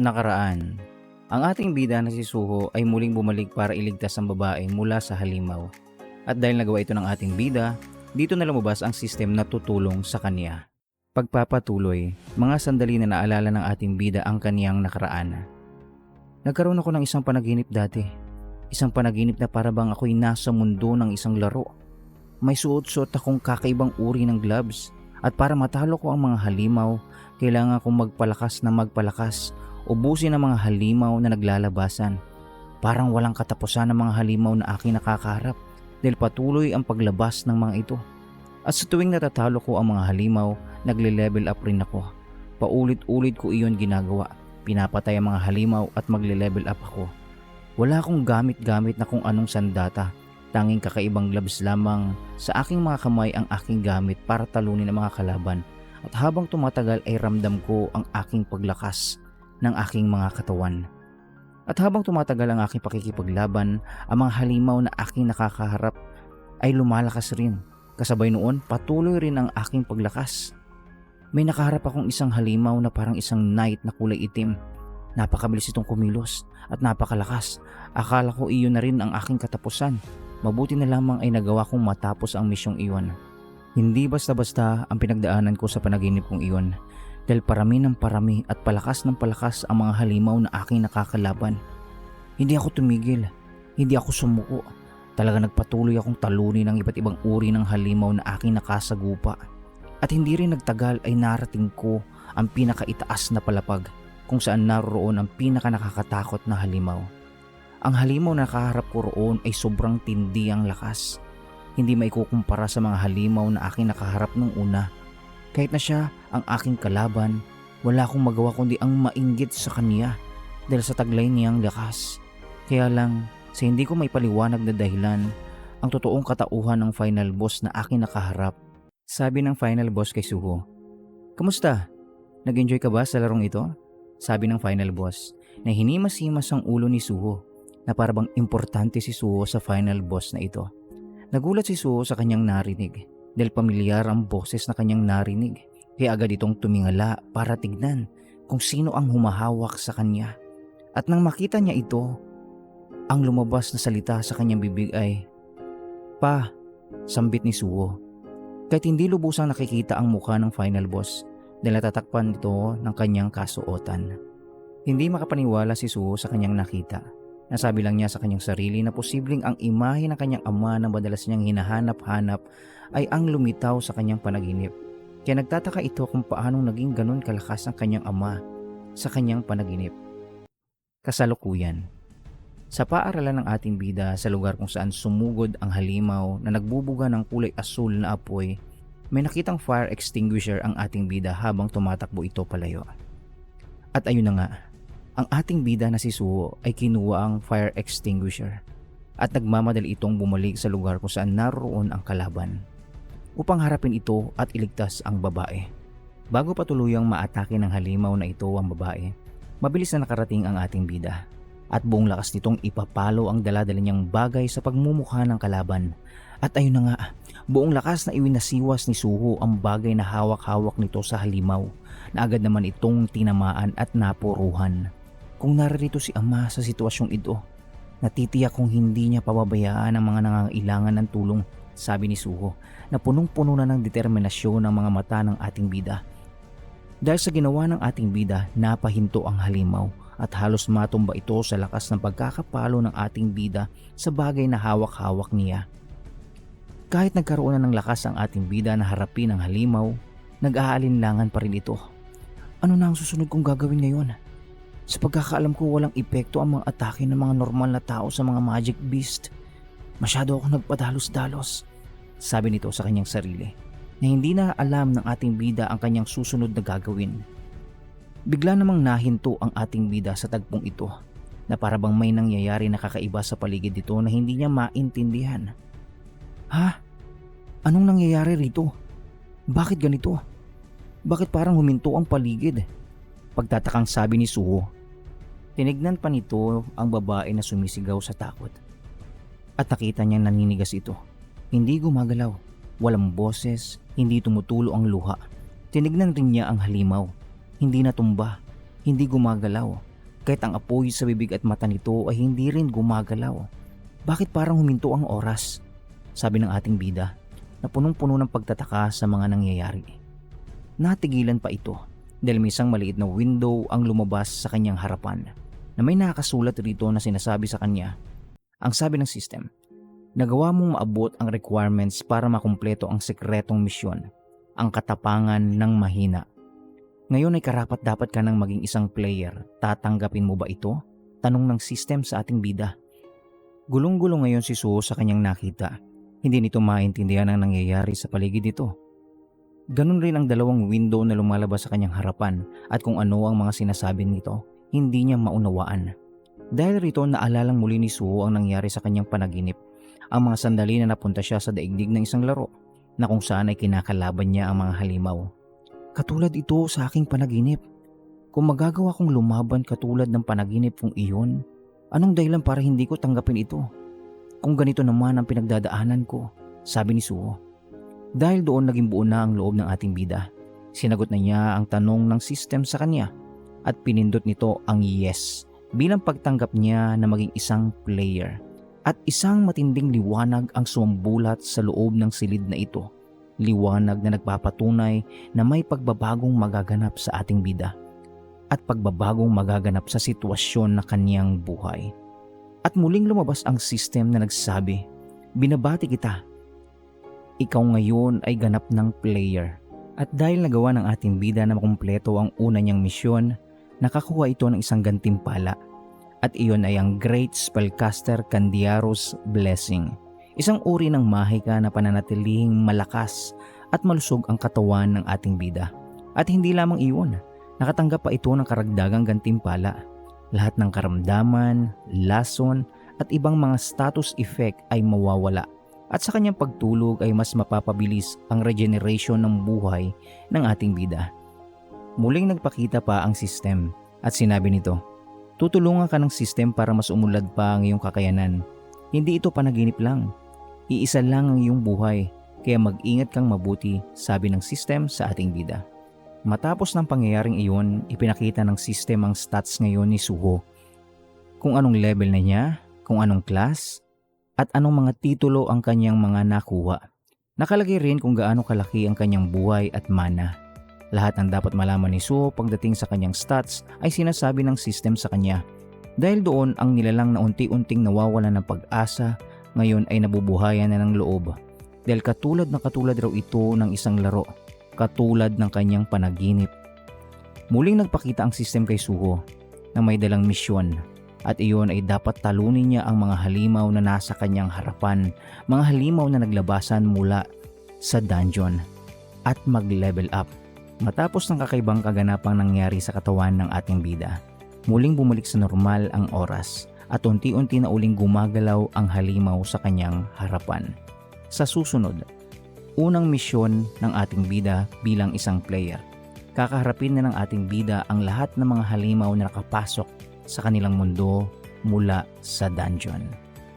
nakaraan, ang ating bida na si Suho ay muling bumalik para iligtas ang babae mula sa halimaw. At dahil nagawa ito ng ating bida, dito na lumabas ang sistem na tutulong sa kanya. Pagpapatuloy, mga sandali na naalala ng ating bida ang kaniyang nakaraan. Nagkaroon ako ng isang panaginip dati. Isang panaginip na para bang ako'y nasa mundo ng isang laro. May suot-suot akong kakaibang uri ng gloves. At para matalo ko ang mga halimaw, kailangan kong magpalakas. Ubusin ang mga halimaw na naglalabasan. Parang walang katapusan ng mga halimaw na aking nakakaharap dahil patuloy ang paglabas ng mga ito. At sa tuwing natatalo ko ang mga halimaw, nagle-level up rin ako. Paulit-ulit ko iyon ginagawa. Pinapatay ang mga halimaw at magle-level up ako. Wala akong gamit-gamit na kung anong sandata. Tanging kakaibang gloves lamang sa aking mga kamay ang aking gamit para talunin ang mga kalaban. At habang tumatagal ay ramdam ko ang aking paglakas ng aking mga katawan. At habang tumatagal ang aking pakikipaglaban, ang mga halimaw na aking nakakaharap ay lumalakas rin. Kasabay noon, patuloy rin ang aking paglakas. May nakaharap akong isang halimaw na parang isang knight na kulay itim. Napakabilis itong kumilos at napakalakas. Akala ko iyon na rin ang aking katapusan. Mabuti na lamang ay nagawa kong matapos ang misyong iyon. Hindi basta-basta ang pinagdaanan ko sa panaginip kong iyon. Dahil parami ng parami at palakas ng palakas ang mga halimaw na aking nakakalaban. Hindi ako tumigil. Hindi ako sumuko. Talaga nagpatuloy akong talunin ng iba't ibang uri ng halimaw na aking nakasagupa. At hindi rin nagtagal ay narating ko ang pinakaitaas na palapag kung saan naroon ang pinaka nakakatakot na halimaw. Ang halimaw na nakaharap ko roon ay sobrang tindi ang lakas. Hindi maikukumpara sa mga halimaw na aking nakaharap nung una. Kahit na siya ang aking kalaban, wala akong magawa kundi ang mainggit sa kanya dahil sa taglay niyang lakas. Kaya lang, sa hindi ko may paliwanag na dahilan, ang totoong katauhan ng final boss na aking nakaharap. Sabi ng final boss kay Suho, "Kamusta? Nag-enjoy ka ba sa larong ito?" Sabi ng final boss na hinimas-himas ang ulo ni Suho na parabang importante si Suho sa final boss na ito. Nagulat si Suho sa kanyang narinig dahil pamilyar ang boses na kanyang narinig. Kaya agad itong tumingala para tignan kung sino ang humahawak sa kanya. At nang makita niya ito, ang lumabas na salita sa kanyang bibig ay, "Pa," sambit ni Suho. Kahit hindi lubusang nakikita ang mukha ng final boss dahil natatakpan ito ng kanyang kasuotan. Hindi makapaniwala si Suho sa kanyang nakita. Nasabi lang niya sa kanyang sarili na posibleng ang imahe ng kanyang ama na madalas niyang hinahanap-hanap ay ang lumitaw sa kanyang panaginip. Kaya nagtataka ito kung paanong naging ganun kalakas ang kanyang ama sa kanyang panaginip. Kasalukuyan. Sa paaralan ng ating bida sa lugar kung saan sumugod ang halimaw na nagbubuga ng kulay asul na apoy, may nakitang fire extinguisher ang ating bida habang tumatakbo ito palayo. At ayun na nga, ang ating bida na si Suho ay kinuha ang fire extinguisher at nagmamadali itong bumalik sa lugar kung saan naroon ang kalaban upang harapin ito at iligtas ang babae. Bago pa tuluyang maatake ng halimaw na ito ang babae, mabilis na nakarating ang ating bida at buong lakas nitong ipapalo ang daladala niyang bagay sa pagmumukha ng kalaban. At ayun na nga, buong lakas na iwinasiwas ni Suho ang bagay na hawak-hawak nito sa halimaw na agad naman itong tinamaan at napuruhan. Kung naririto si ama sa sitwasyong ito, natitiyak kung hindi niya pababayaan ang mga nangangailangan ng tulong, sabi ni Suho na punong-puno na ng determinasyon ng mga mata ng ating bida. Dahil sa ginawa ng ating bida, napahinto ang halimaw at halos matumba ito sa lakas ng pagkakapalo ng ating bida sa bagay na hawak-hawak niya. Kahit nagkaroon na ng lakas ang ating bida na harapin ang halimaw, nag-aalinlangan pa rin ito. Ano na ang susunod kong gagawin ngayon? Sa pagkakaalam ko, walang epekto ang mga atake ng mga normal na tao sa mga magic beast. Masyado ako nagpadalos-dalos, sabi nito sa kanyang sarili, na hindi na alam ng ating bida ang kanyang susunod na gagawin. Bigla namang nahinto ang ating bida sa tagpong ito na parabang may nangyayari na kakaiba sa paligid dito na hindi niya maintindihan. Ha? Anong nangyayari rito? Bakit ganito? Bakit parang huminto ang paligid? Pagtatakang sabi ni Suho. Tinignan pa nito ang babae na sumisigaw sa takot. At nakita niyang naninigas ito. Hindi gumagalaw, walang boses, hindi tumutulo ang luha. Tinignan rin niya ang halimaw. Hindi natumba, hindi gumagalaw. Kahit ang apoy sa bibig at mata nito ay hindi rin gumagalaw. Bakit parang huminto ang oras? Sabi ng ating bida na punong-puno ng pagtataka sa mga nangyayari. Natigilan pa ito dahil may isang maliit na window ang lumabas sa kanyang harapan na may nakasulat rito na sinasabi sa kanya. Ang sabi ng system, nagawa mong maabot ang requirements para makumpleto ang sekretong misyon, ang katapangan ng mahina. Ngayon ay karapat-dapat ka nang maging isang player. Tatanggapin mo ba ito? Tanong ng system sa ating bida. Gulong-gulong ngayon si Suho sa kanyang nakita. Hindi nito maintindihan ang nangyayari sa paligid nito. Ganun rin ang dalawang window na lumalabas sa kanyang harapan at kung ano ang mga sinasabi nito, hindi niya maunawaan. Dahil rito naalalang muli ni Suho ang nangyari sa kanyang panaginip. Ang mga sandali na napunta siya sa daigdig ng isang laro na kung saan ay kinakalaban niya ang mga halimaw. Katulad ito sa aking panaginip. Kung magagawa kong lumaban katulad ng panaginip kong iyon, anong dahilan para hindi ko tanggapin ito? Kung ganito naman ang pinagdadaanan ko, sabi ni Suho. Dahil doon naging buo na ang loob ng ating bida. Sinagot na niya ang tanong ng system sa kanya at pinindot nito ang yes bilang pagtanggap niya na maging isang player. At isang matinding liwanag ang sumambulat sa loob ng silid na ito. Liwanag na nagpapatunay na may pagbabagong magaganap sa ating bida at pagbabagong magaganap sa sitwasyon na kaniyang buhay. At muling lumabas ang system na nagsabi, binabati kita. Ikaw ngayon ay ganap ng player. At dahil nagawa ng ating bida na makumpleto ang una niyang misyon, nakakuha ito ng isang gantimpala. At iyon ay ang Great Spellcaster Candiaro's Blessing. Isang uri ng mahika na pananatilihing malakas at malusog ang katawan ng ating bida. At hindi lamang iyon, nakatanggap pa ito ng karagdagang gantimpala. Lahat ng karamdaman, lason at ibang mga status effect ay mawawala. At sa kanyang pagtulog ay mas mapapabilis ang regeneration ng buhay ng ating bida. Muling nagpakita pa ang system at sinabi nito, tutulungan ka ng system para mas umunlad pa ang iyong kakayanan. Hindi ito panaginip lang. Iisa lang ang iyong buhay, kaya mag-ingat kang mabuti, sabi ng system sa ating bida. Matapos ng pangyayaring iyon, ipinakita ng system ang stats ngayon ni Suho. Kung anong level na niya, kung anong class, at anong mga titulo ang kanyang mga nakuha. Nakalagay rin kung gaano kalaki ang kanyang buhay at mana. Lahat ng dapat malaman ni Suho pagdating sa kanyang stats ay sinasabi ng system sa kanya. Dahil doon ang nilalang na unti-unting nawawalan ng pag-asa, ngayon ay nabubuhayan na ng loob. Dahil katulad raw ito ng isang laro, katulad ng kanyang panaginip. Muling nagpakita ang system kay Suho na may dalang misyon. At iyon ay dapat talunin niya ang mga halimaw na nasa kanyang harapan, mga halimaw na naglabasan mula sa dungeon at mag-level up. Matapos ng kakaibang kaganapang nangyari sa katawan ng ating bida, muling bumalik sa normal ang oras at unti-unti na uling gumagalaw ang halimaw sa kanyang harapan. Sa susunod, unang misyon ng ating bida bilang isang player. Kakaharapin na ng ating bida ang lahat ng mga halimaw na nakapasok sa kanilang mundo mula sa dungeon.